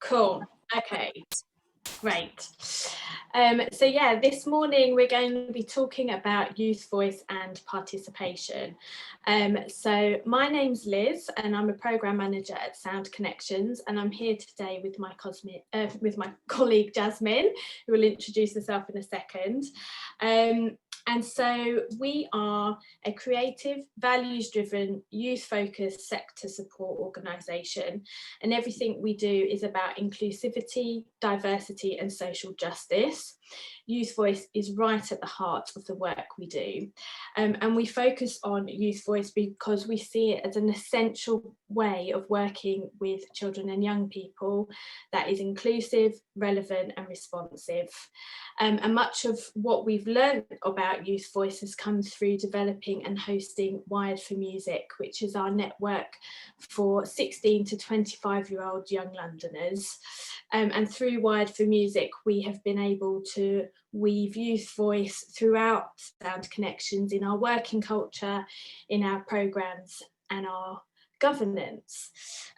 Cool. Okay. Great. So yeah, this morning we're going to be talking about youth voice and participation. So my name's Liz and I'm a programme manager at Sound Connections, and I'm here today with my colleague Jasmine, who will introduce herself in a second. And so we are a creative, values-driven, youth-focused sector support organisation, and everything we do is about inclusivity, diversity and social justice. Youth voice is right at the heart of the work we do. And we focus on youth voice because we see it as an essential way of working with children and young people that is inclusive, relevant and responsive. And much of what we've learned about youth voice has come through developing and hosting Wired for Music, which is our network for 16 to 25-year-old young Londoners. And through Wired for Music, we have been able to weave youth voice throughout Sound Connections in our working culture, in our programmes and our governance.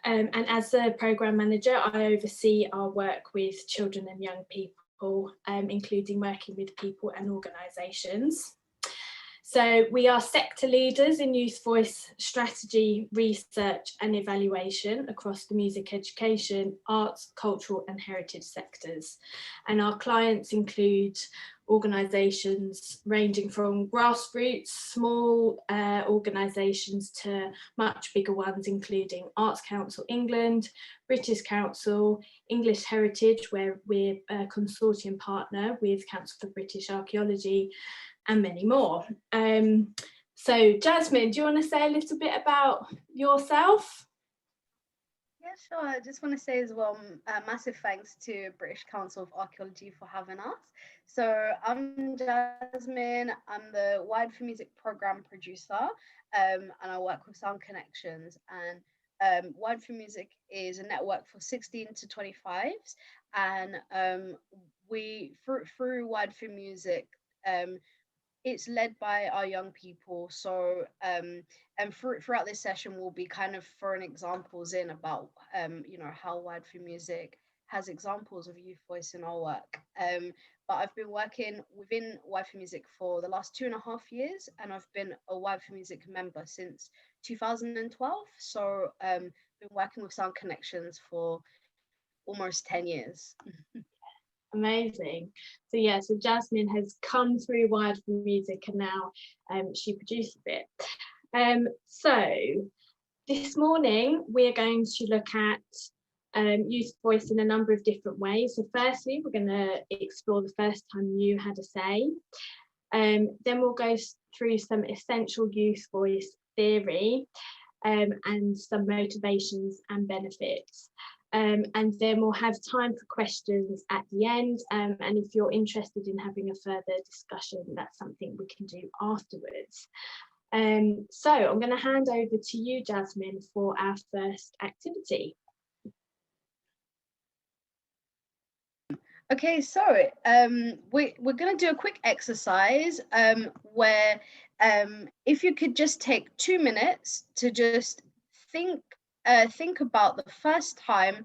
And as the programme manager, I oversee our work with children and young people, including working with people and organisations. So we are sector leaders in youth voice strategy, research and evaluation across the music education, arts, cultural and heritage sectors. And our clients include organisations ranging from grassroots, small organisations to much bigger ones, including Arts Council England, British Council, English Heritage, where we're a consortium partner with Council for British Archaeology, and many more. So Jasmine, do you want to say a little bit about yourself? Yeah, sure. I just want to say as well, massive thanks to British Council of Archaeology for having us. So I'm Jasmine, I'm the Wired for Music programme producer, and I work with Sound Connections. And Wired for Music is a network for 16 to 25s, and we, through Wired for Music, it's led by our young people. So and throughout this session we'll be kind of throwing examples in about how Wired for Music has examples of youth voice in our work. But I've been working within Wired for Music for the last 2.5 years, and I've been a Wired for Music member since 2012. So been working with Sound Connections for almost 10 years. Amazing. So yeah, so Jasmine has come through Wired for Music and now she produces it. So this morning we're going to look at youth voice in a number of different ways. So firstly, we're going to explore the first time you had a say. Then we'll go through some essential youth voice theory and some motivations and benefits. And then we'll have time for questions at the end, and if you're interested in having a further discussion, that's something we can do afterwards. So I'm going to hand over to you, Jasmine, for our first activity. Okay, so we're going to do a quick exercise where if you could just take 2 minutes to just think about the first time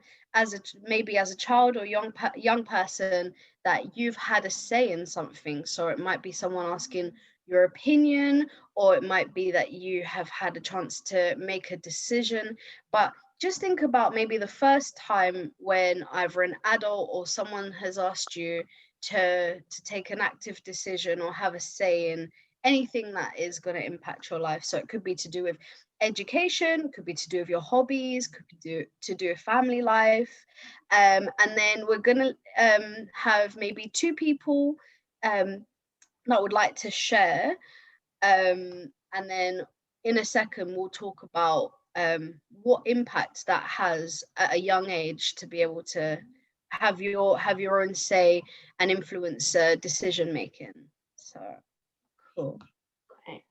maybe as a child or young person that you've had a say in something. So it might be someone asking your opinion, or it might be that you have had a chance to make a decision. But just think about maybe the first time when either an adult or someone has asked you to take an active decision or have a say in anything that is going to impact your life. So it could be to do with education, could be to do with your hobbies, could be to do with family life. And then we're going to have maybe 2 people that would like to share. And then in a second, we'll talk about what impact that has at a young age to be able to have your own say and influence decision making. So cool. Okay.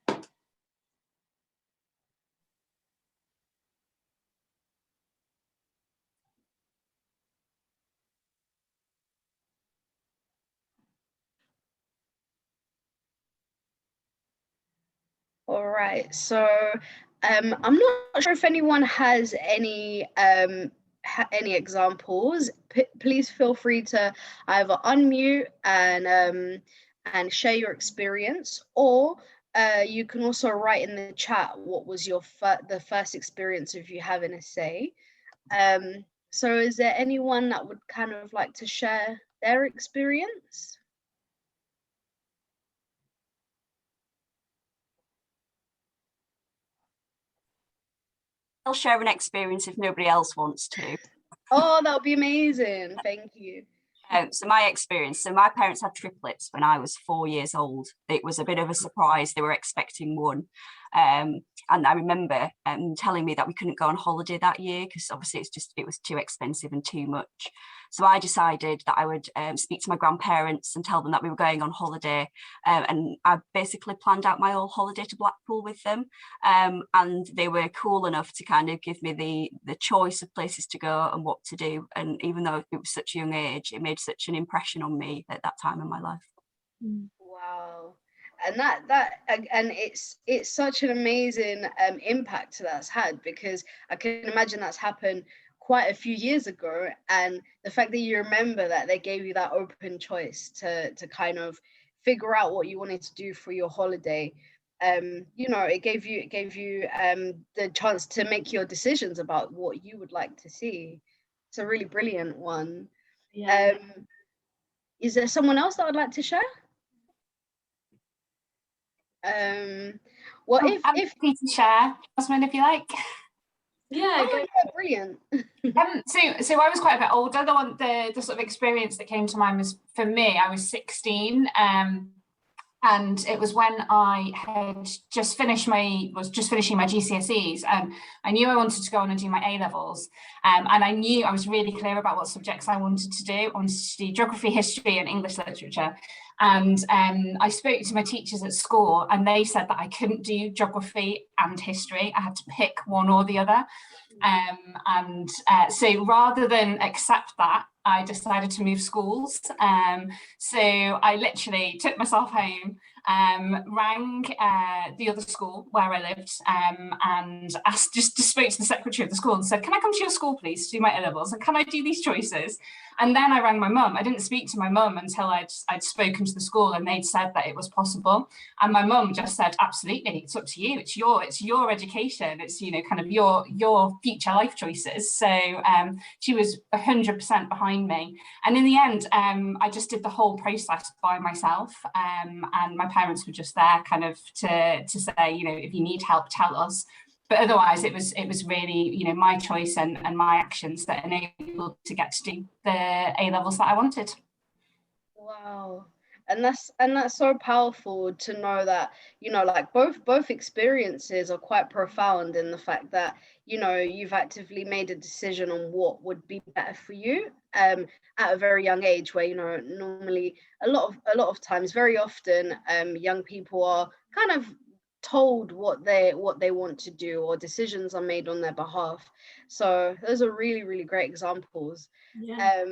All right, so I'm not sure if anyone has any any examples, please feel free to either unmute and share your experience, or you can also write in the chat what was your the first experience of you having a say. So is there anyone that would kind of like to share their experience? I'll share an experience if nobody else wants to. Oh, that would be amazing. Thank you. So my experience, so my parents had triplets when I was 4 years old. It was a bit of a surprise. They were expecting one. And I remember telling me that we couldn't go on holiday that year because obviously it was too expensive and too much. So I decided that I would speak to my grandparents and tell them that we were going on holiday. And I basically planned out my whole holiday to Blackpool with them. And they were cool enough to kind of give me the choice of places to go and what to do. And even though it was such a young age, it made such an impression on me at that time in my life. Wow. And it's such an amazing impact that's had, because I can imagine that's happened quite a few years ago, and the fact that you remember that they gave you that open choice to kind of figure out what you wanted to do for your holiday, you know, it gave you the chance to make your decisions about what you would like to see. It's a really brilliant one. Yeah. Is there someone else that would like to share? Well, I'm happy to share, Jasmine, if you like. Yeah, yeah, brilliant. So I was quite a bit older. The sort of experience that came to mind was, for me, I was 16, and it was when I had just finishing my GCSEs, and I knew I wanted to go on and do my A-levels, and I knew I was really clear about what subjects I wanted to do. I wanted to do geography, history, and English literature. And I spoke to my teachers at school, and they said that I couldn't do geography and history. I had to pick one or the other. So rather than accept that, I decided to move schools. So I literally took myself home, rang the other school where I lived, and just spoke to the secretary of the school and said, "Can I come to your school, please, to do my A-levels? And can I do these choices?" And then I rang my mum. I didn't speak to my mum until I'd spoken to the school, and they'd said that it was possible. And my mum just said, "Absolutely, it's up to you. It's your education. It's, you know, kind of your future life choices." So she was 100% behind me. And in the end, I just did the whole process by myself. And my parents were just there kind of to say, you know, if you need help, tell us. But otherwise, it was really, you know, my choice and my actions that enabled to get to do the A-levels that I wanted. Wow. And that's so powerful to know that, you know, like both experiences are quite profound in the fact that, you know, you've actively made a decision on what would be better for you at a very young age, where, you know, normally a lot of times, very often, young people are kind of told what they want to do, or decisions are made on their behalf. So those are really, really great examples. Yeah.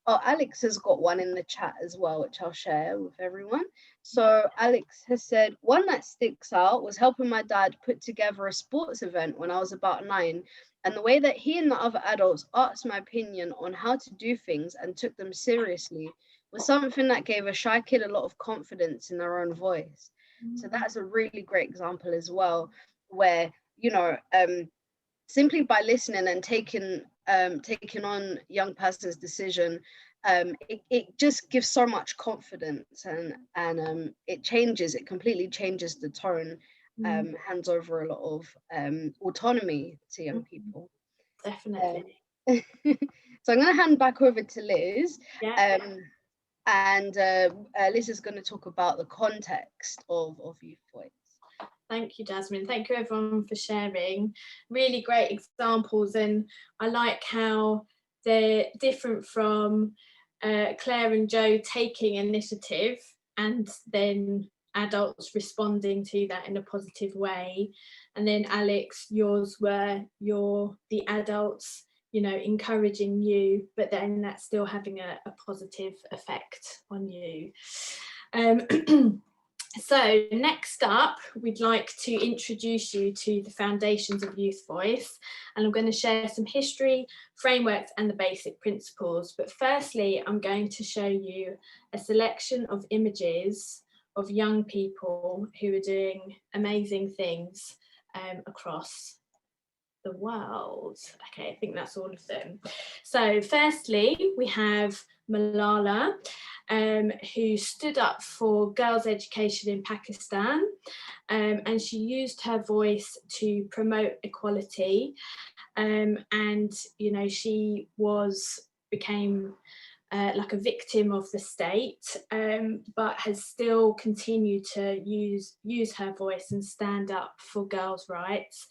Oh, Alex has got one in the chat as well, which I'll share with everyone. So Alex has said, one that sticks out was helping my dad put together a sports event when I was about 9. And the way that he and the other adults asked my opinion on how to do things and took them seriously was something that gave a shy kid a lot of confidence in their own voice. So that's a really great example as well, where, you know, simply by listening and taking on young person's decision, it just gives so much confidence, and it completely changes the tone, hands over a lot of autonomy to young people. Definitely. So I'm going to hand back over to Liz. Yeah. And Liz is going to talk about the context of youth voice. Thank you, Jasmine. Thank you, everyone, for sharing. Really great examples, and I like how they're different from Claire and Joe taking initiative and then adults responding to that in a positive way, and then Alex, yours were the adults, you know, encouraging you, but then that's still having a positive effect on you. So next up, we'd like to introduce you to the foundations of youth voice, and I'm going to share some history, frameworks and the basic principles. But firstly, I'm going to show you a selection of images of young people who are doing amazing things across the world. Okay, I think that's all of them. So firstly, we have Malala, who stood up for girls' education in Pakistan, and she used her voice to promote equality, and you know, she became like a victim of the state, but has still continued to use her voice and stand up for girls' rights.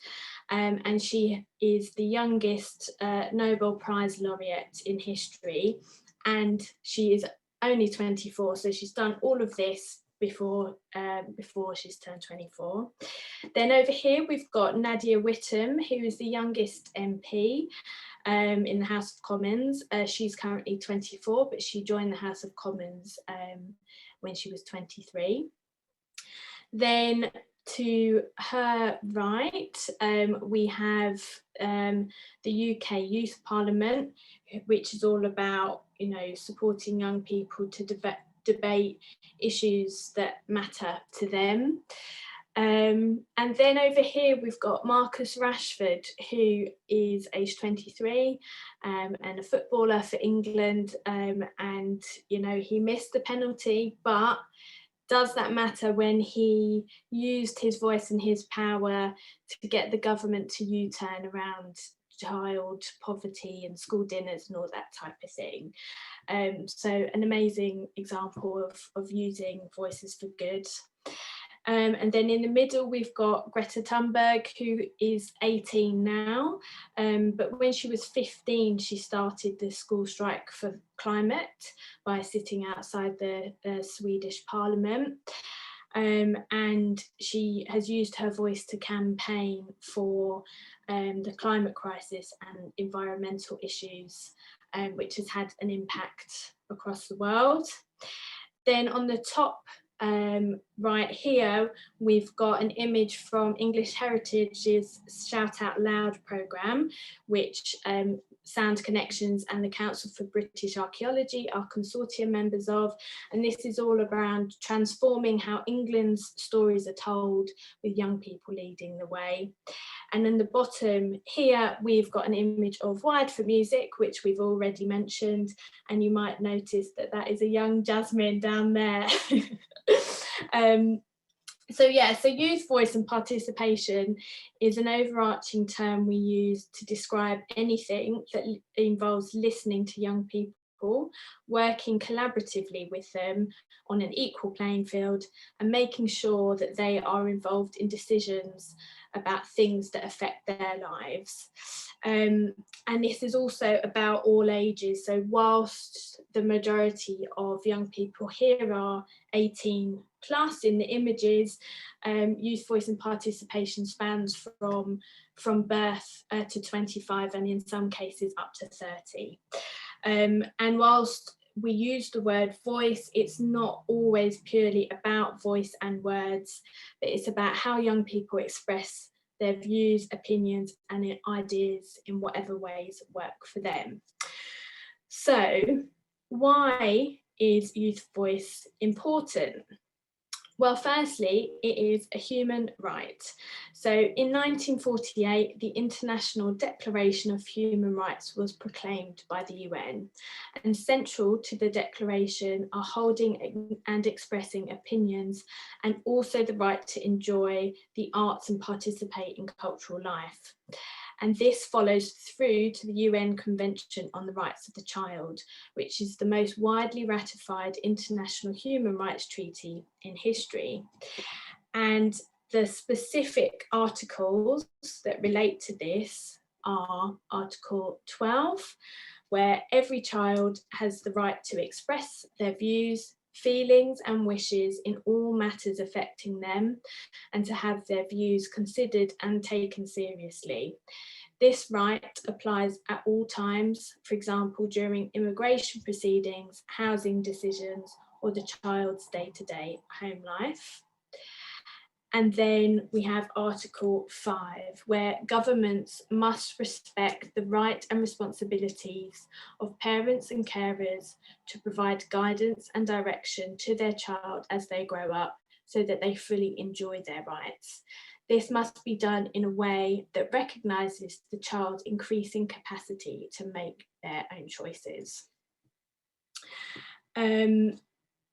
And she is the youngest Nobel Prize laureate in history, and she is only 24, so she's done all of this before she's turned 24. Then over here we've got Nadia Whittome, who is the youngest MP in the House of Commons. She's currently 24, but she joined the House of Commons when she was 23. Then to her right, we have the UK Youth Parliament, which is all about, you know, supporting young people to debate issues that matter to them. And then over here we've got Marcus Rashford, who is aged 23 and a footballer for England, and you know, he missed the penalty, but does that matter when he used his voice and his power to get the government to U-turn around child poverty and school dinners and all that type of thing? So an amazing example of using voices for good. And then in the middle, we've got Greta Thunberg, who is 18 now, but when she was 15, she started the school strike for climate by sitting outside the Swedish parliament. And she has used her voice to campaign for the climate crisis and environmental issues, which has had an impact across the world. Then on the top right here, we've got an image from English Heritage's Shout Out Loud programme, which Sound Connections and the Council for British Archaeology are consortium members of, and this is all around transforming how England's stories are told, with young people leading the way. And in the bottom here, we've got an image of Wired for Music, which we've already mentioned, and you might notice that that is a young Jasmine down there. So youth voice and participation is an overarching term we use to describe anything that involves listening to young people, working collaboratively with them on an equal playing field, and making sure that they are involved in decisions about things that affect their lives. And this is also about all ages. So whilst the majority of young people here are 18 plus in the images, youth voice and participation spans from birth to 25, and in some cases up to 30. And whilst we use the word voice, it's not always purely about voice and words, but it's about how young people express their views, opinions and ideas in whatever ways work for them. So why is youth voice important? Well, firstly, it is a human right. So in 1948, the International Declaration of Human Rights was proclaimed by the UN, and central to the declaration are holding and expressing opinions, and also the right to enjoy the arts and participate in cultural life. And this follows through to the UN Convention on the Rights of the Child, which is the most widely ratified international human rights treaty in history. And the specific articles that relate to this are Article 12, where every child has the right to express their views, feelings and wishes in all matters affecting them, and to have their views considered and taken seriously. This right applies at all times, for example, during immigration proceedings, housing decisions, or the child's day-to-day home life. And then we have Article 5, where governments must respect the right and responsibilities of parents and carers to provide guidance and direction to their child as they grow up, so that they fully enjoy their rights. This must be done in a way that recognises the child's increasing capacity to make their own choices.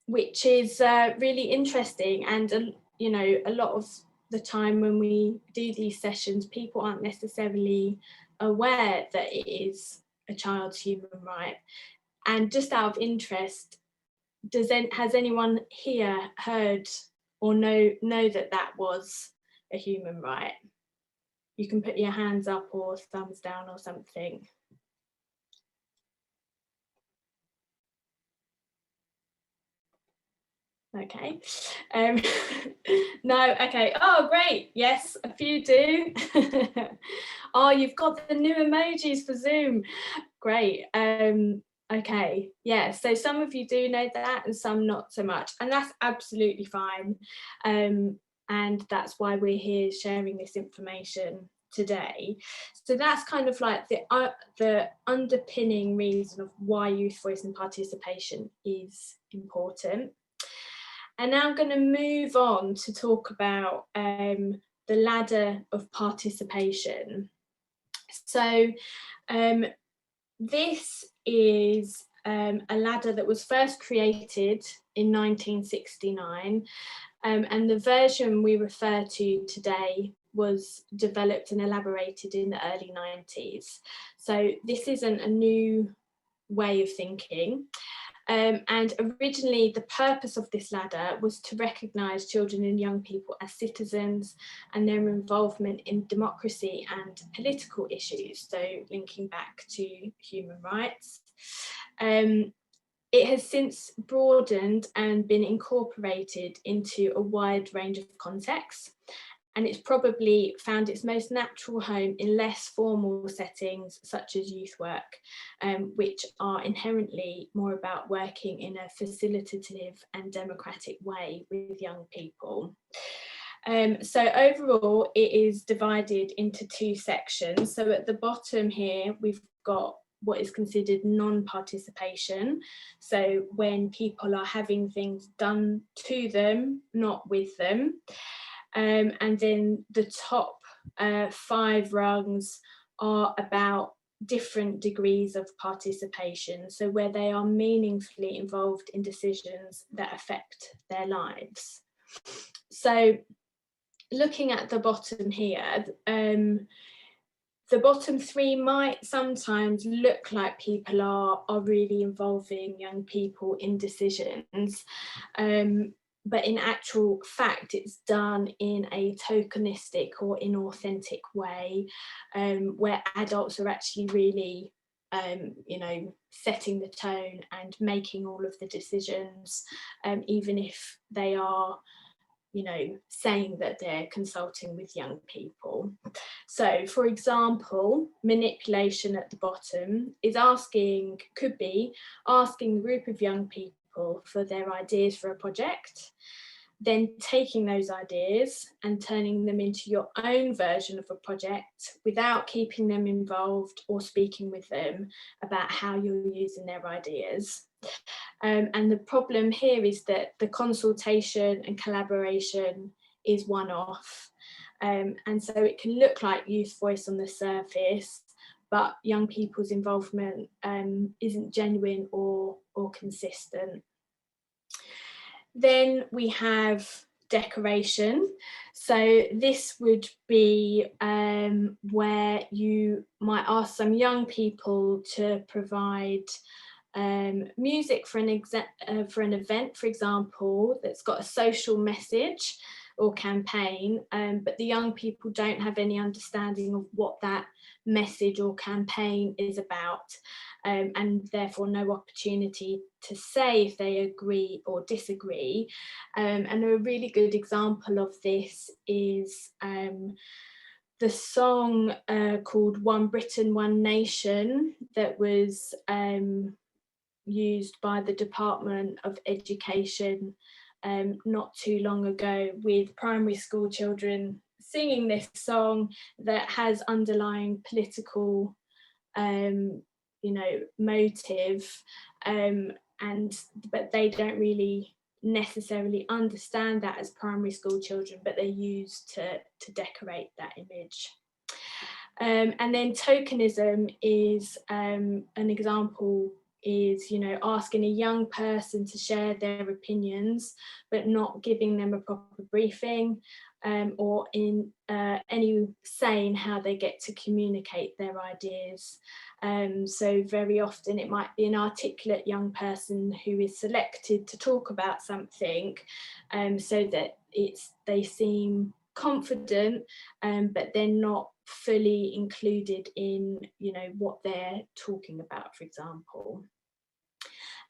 Which is really interesting, and you know, a lot of the time when we do these sessions, people aren't necessarily aware that it is a child's human right. And just out of interest, has anyone here heard or know that that was a human right? You can put your hands up or thumbs down or something. Okay. No, okay. Oh, great. Yes, a few do. Oh, you've got the new emojis for Zoom. Great. Okay. Yeah, so some of you do know that and some not so much. And that's absolutely fine. And that's why we're here sharing this information today. So that's kind of like the underpinning reason of why youth voice and participation is important. And now I'm going to move on to talk about the ladder of participation. So this is a ladder that was first created in 1969, and the version we refer to today was developed and elaborated in the early 90s. So this isn't a new way of thinking. And originally the purpose of this ladder was to recognise children and young people as citizens and their involvement in democracy and political issues, so linking back to human rights. It has since broadened and been incorporated into a wide range of contexts, and it's probably found its most natural home in less formal settings such as youth work, which are inherently more about working in a facilitative and democratic way with young people. So overall, it is divided into two sections. So at the bottom here, we've got what is considered non-participation. So when people are having things done to them, not with them. And then the top 5 rungs are about different degrees of participation, so where they are meaningfully involved in decisions that affect their lives. So looking at the bottom here, the bottom 3 might sometimes look like people are really involving young people in decisions, but in actual fact, it's done in a tokenistic or inauthentic way, where adults are actually really, you know, setting the tone and making all of the decisions, even if they are, you know, saying that they're consulting with young people. So, for example, manipulation at the bottom is could be asking a group of young people for their ideas for a project, then taking those ideas and turning them into your own version of a project without keeping them involved or speaking with them about how you're using their ideas. And the problem here is that the consultation and collaboration is one-off. And so it can look like youth voice on the surface, but young people's involvement isn't genuine or consistent. Then we have decoration. So this would be where you might ask some young people to provide music for an event, for example, that's got a social message or campaign, but the young people don't have any understanding of what that message or campaign is about, and therefore no opportunity to say if they agree or disagree. And a really good example of this is the song called One Britain, One Nation that was used by the Department of Education not too long ago with primary school children singing this song that has underlying political motive, but they don't really necessarily understand that as primary school children, but they're used to decorate that image. And then tokenism is an example is, asking a young person to share their opinions, but not giving them a proper briefing, or in any say in how they get to communicate their ideas. So very often it might be an articulate young person who is selected to talk about something, so that they seem confident, but they're not fully included in what they're talking about, for example.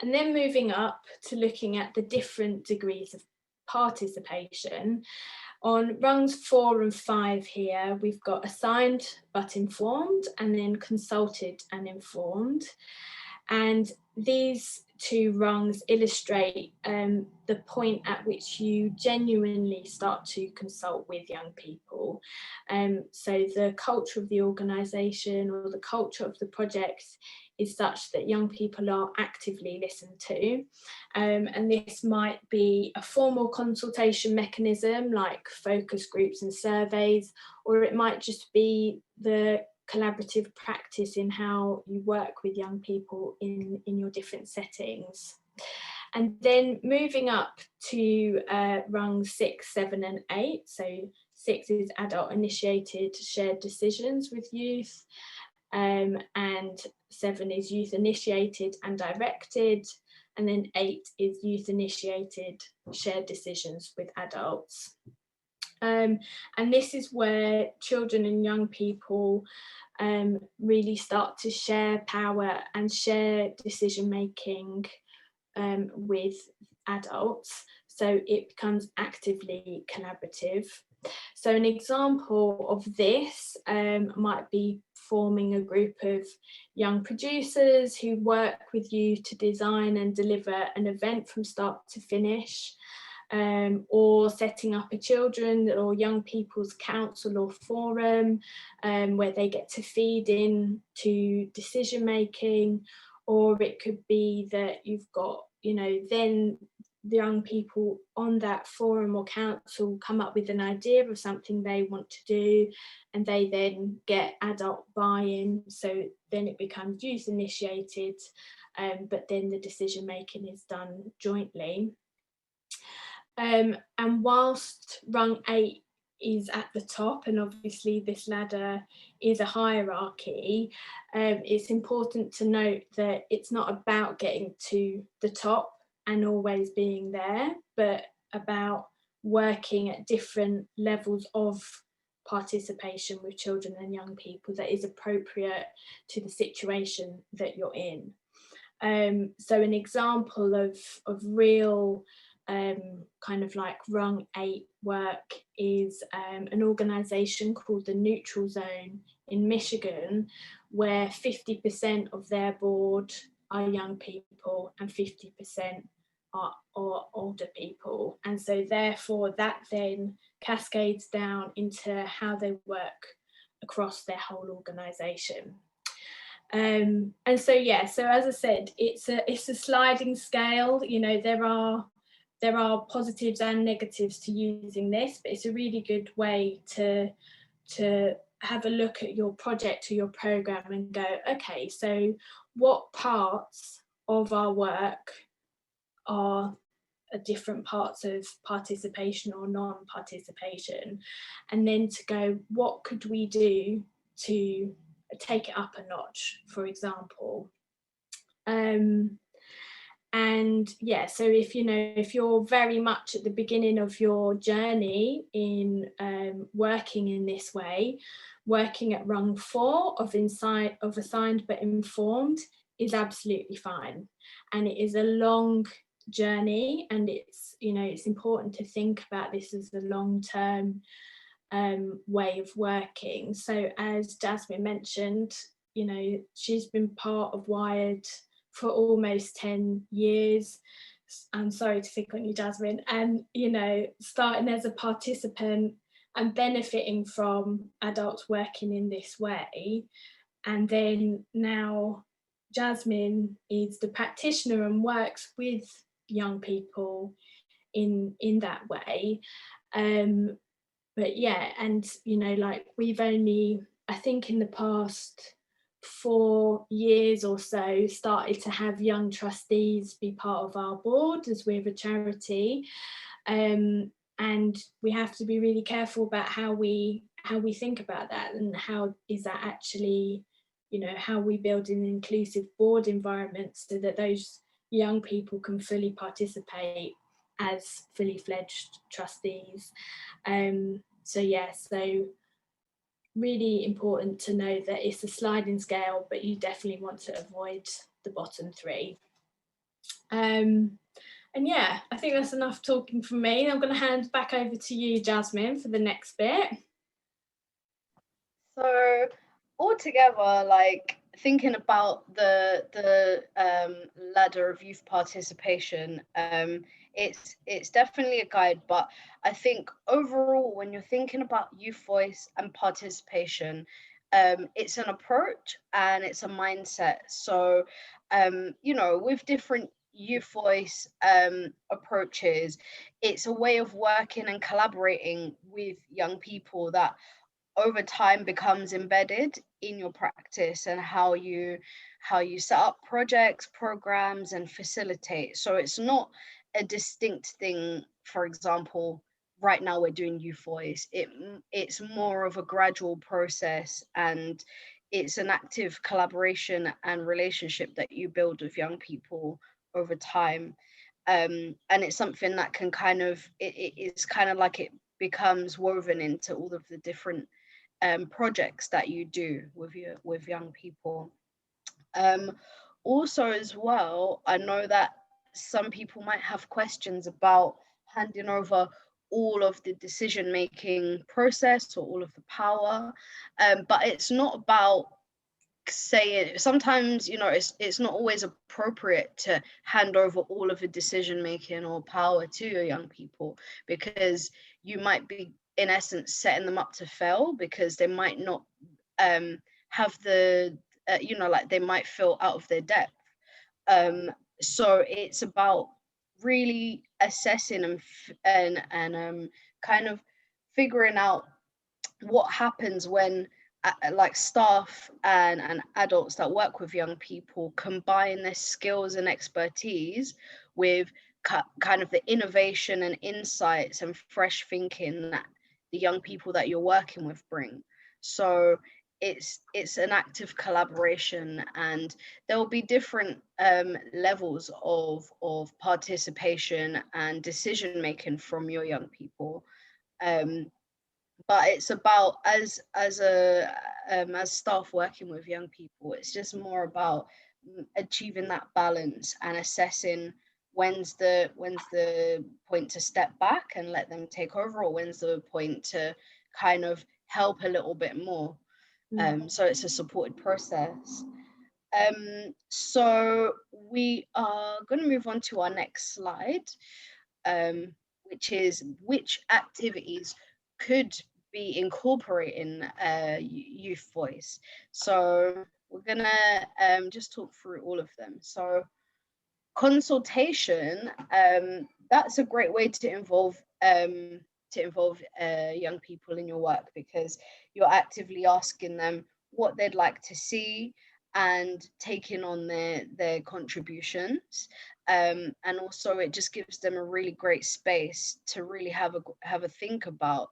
And then moving up to looking at the different degrees of participation. On rungs 4 and 5 here, we've got assigned but informed, and then consulted and informed. And these two rungs illustrate the point at which you genuinely start to consult with young people. So the culture of the organisation or the culture of the project is such that young people are actively listened to. And this might be a formal consultation mechanism like focus groups and surveys, or it might just be the collaborative practice in how you work with young people in your different settings. And then moving up to rungs 6, 7 and 8. So 6 is adult initiated shared decisions with youth, and 7 is youth initiated and directed, and then 8 is youth initiated shared decisions with adults. And this is where children and young people really start to share power and share decision making with adults, so it becomes actively collaborative. So an example of this might be forming a group of young producers who work with you to design and deliver an event from start to finish. Or setting up a children or young people's council or forum, where they get to feed in to decision making. Or it could be that you've got, then the young people on that forum or council come up with an idea of something they want to do, and they then get adult buy-in, so then it becomes youth initiated, but then the decision making is done jointly. And whilst rung 8 is at the top, and obviously this ladder is a hierarchy, it's important to note that it's not about getting to the top and always being there, but about working at different levels of participation with children and young people that is appropriate to the situation that you're in. So an example of real kind of like rung 8 work is an organisation called the Neutral Zone in Michigan, where 50% of their board are young people and 50% are older people, and so therefore that then cascades down into how they work across their whole organisation. And so so as I said, it's a sliding scale. There are positives and negatives to using this, but it's a really good way to have a look at your project or your program and go, okay, so what parts of our work are different parts of participation or non-participation, and then to go, what could we do to take it up a notch, for example. And so if you're very much at the beginning of your journey in working in this way, working at rung 4 of assigned but informed is absolutely fine. And it is a long journey, and it's important to think about this as a long-term way of working. So as Jasmine mentioned, she's been part of Wired for almost 10 years. I'm sorry to pick on you, Jasmine, and you know, starting as a participant and benefiting from adults working in this way, and then now Jasmine is the practitioner and works with young people in that way. But yeah, and you know, like we've only, I think in the past 4 years or so, started to have young trustees be part of our board, as we're a charity. And we have to be really careful about how we think about that, and how is that actually, you know, how we build an inclusive board environment so that those young people can fully participate as fully fledged trustees. So yeah, so really important to know that it's a sliding scale, but you definitely want to avoid the bottom 3. And yeah, I think that's enough talking from me. I'm going to hand back over to you, Jasmine, for the next bit. So altogether, like thinking about the ladder of youth participation, it's definitely a guide, but I think overall, when you're thinking about youth voice and participation, it's an approach and it's a mindset. So you know, with different youth voice approaches, it's a way of working and collaborating with young people that over time becomes embedded in your practice and how you set up projects, programs, and facilitate. So it's not a distinct thing. For example, right now we're doing youth voice. It's more of a gradual process, and it's an active collaboration and relationship that you build with young people over time. And it's something that can kind of, it's kind of like it becomes woven into all of the different projects that you do with young people. Also as well, I know that some people might have questions about handing over all of the decision making process or all of the power, but it's not about saying, sometimes, you know, it's not always appropriate to hand over all of the decision making or power to your young people, because you might be in essence setting them up to fail, because they might not have the you know, like they might feel out of their depth. So it's about really assessing and kind of figuring out what happens when like staff and adults that work with young people combine their skills and expertise with kind of the innovation and insights and fresh thinking that the young people that you're working with bring. So it's an active collaboration, and there will be different levels of participation and decision making from your young people. But it's about, as staff working with young people, it's just more about achieving that balance and assessing when's the point to step back and let them take over, or when's the point to kind of help a little bit more. So it's a supported process. So we are going to move on to our next slide, which is which activities could be incorporating youth voice. So we're gonna just talk through all of them. So consultation, that's a great way to involve young people in your work, because you're actively asking them what they'd like to see and taking on their contributions. And also it just gives them a really great space to really have a think about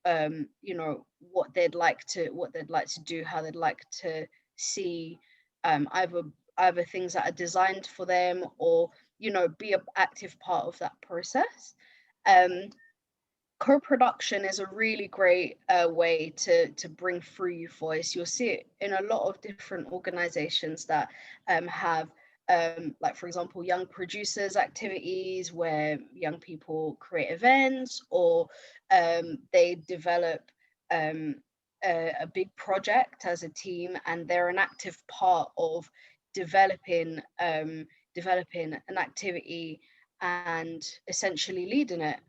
you know, what they'd like to do, how they'd like to see either things that are designed for them, or, you know, be an active part of that process. Co-production is a really great way to bring through youth voice. You'll see it in a lot of different organizations that have like, for example, young producers activities where young people create events, or they develop a big project as a team, and they're an active part of developing an activity and essentially leading it.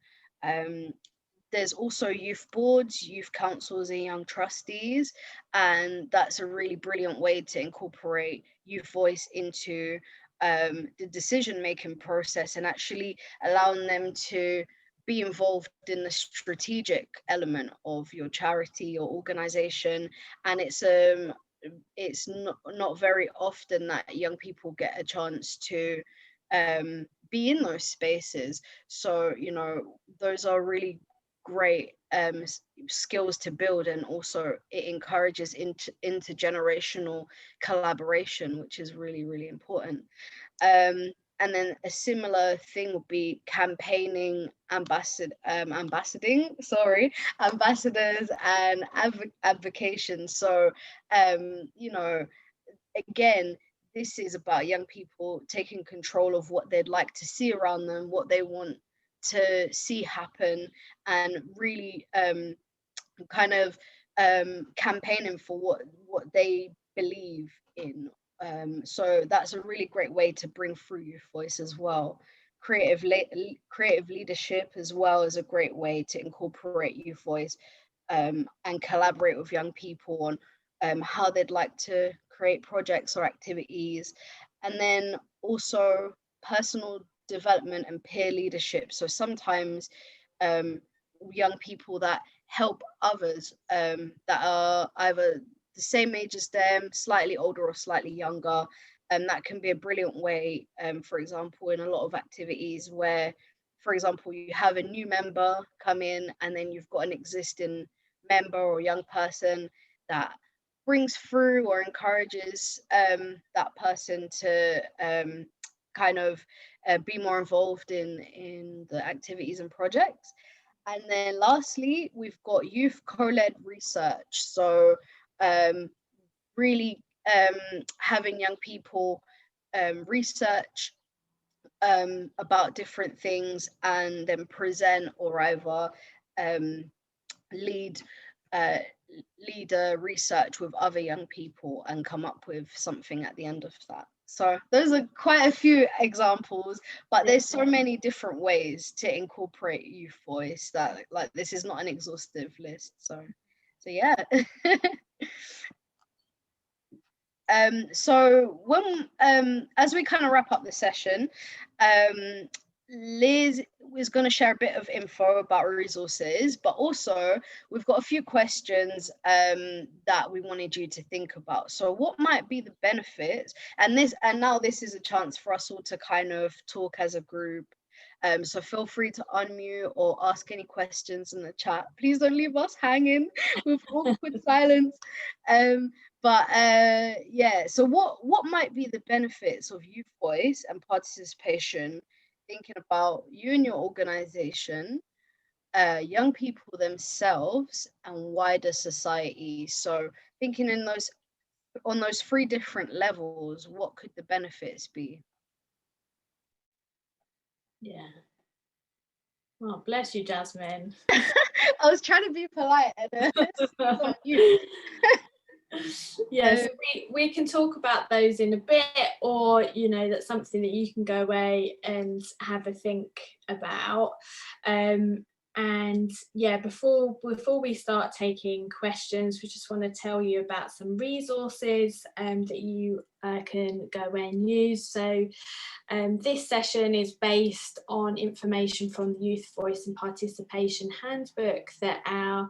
There's also youth boards, youth councils and young trustees, and that's a really brilliant way to incorporate youth voice into the decision-making process and actually allowing them to be involved in the strategic element of your charity or organization. And it's not very often that young people get a chance to be in those spaces. So, you know, those are really great skills to build, and also it encourages intergenerational collaboration, which is really, really important. And then a similar thing would be campaigning, ambassadors and advocation. So, you know, again, this is about young people taking control of what they'd like to see around them, what they want to see happen, and really kind of campaigning for what they believe in. So that's a really great way to bring through youth voice as well. Creative leadership as well is a great way to incorporate youth voice and collaborate with young people on how they'd like to create projects or activities. And then also personal development and peer leadership. So sometimes young people that help others that are either the same age as them, slightly older or slightly younger, and that can be a brilliant way, for example, in a lot of activities where, for example, you have a new member come in and then you've got an existing member or young person that brings through or encourages that person to kind of be more involved in the activities and projects. And then lastly, we've got youth co-led research. So really having young people research about different things and then present or either lead a research with other young people and come up with something at the end of that. So those are quite a few examples, but there's so many different ways to incorporate youth voice that, like, this is not an exhaustive list. So yeah. So when as we kind of wrap up the session, Liz is going to share a bit of info about resources, but also we've got a few questions that we wanted you to think about. So what might be the benefits? And now this is a chance for us all to kind of talk as a group. So feel free to unmute or ask any questions in the chat. Please don't leave us hanging with awkward silence. But yeah, so what might be the benefits of youth voice and participation, thinking about you and your organization, young people themselves, and wider society? So thinking on those three different levels, what could the benefits be? Yeah. Oh, bless you, Jasmine. I was trying to be polite and on you. Yes, we can talk about those in a bit, or you know, that's something that you can go away and have a think about. And yeah, before we start taking questions, we just want to tell you about some resources that you can go away and use. So this session is based on information from the Youth Voice and Participation Handbook that our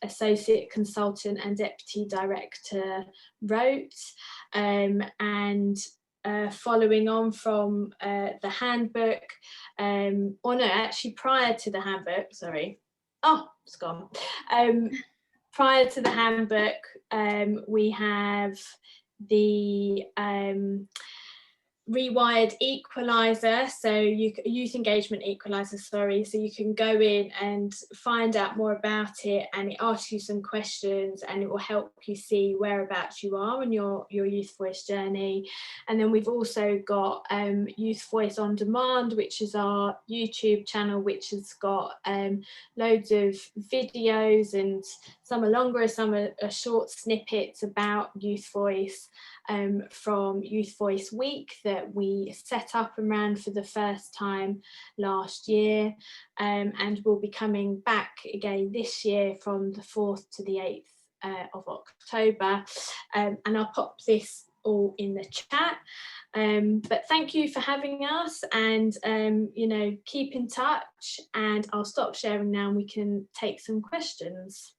Associate Consultant and Deputy Director wrote, and following on from the handbook, or no, actually prior to the handbook, sorry, oh, it's gone. Prior to the handbook, we have the rewired equalizer, so youth engagement equalizer, sorry, so you can go in and find out more about it, and it asks you some questions and it will help you see whereabouts you are on your youth voice journey. And then we've also got Youth Voice on Demand, which is our YouTube channel, which has got loads of videos and some are longer, some are short snippets about Youth Voice from Youth Voice Week that we set up and ran for the first time last year, and we'll be coming back again this year from the 4th to the 8th of October, and I'll pop this all in the chat. But thank you for having us, and you know, keep in touch, and I'll stop sharing now and we can take some questions.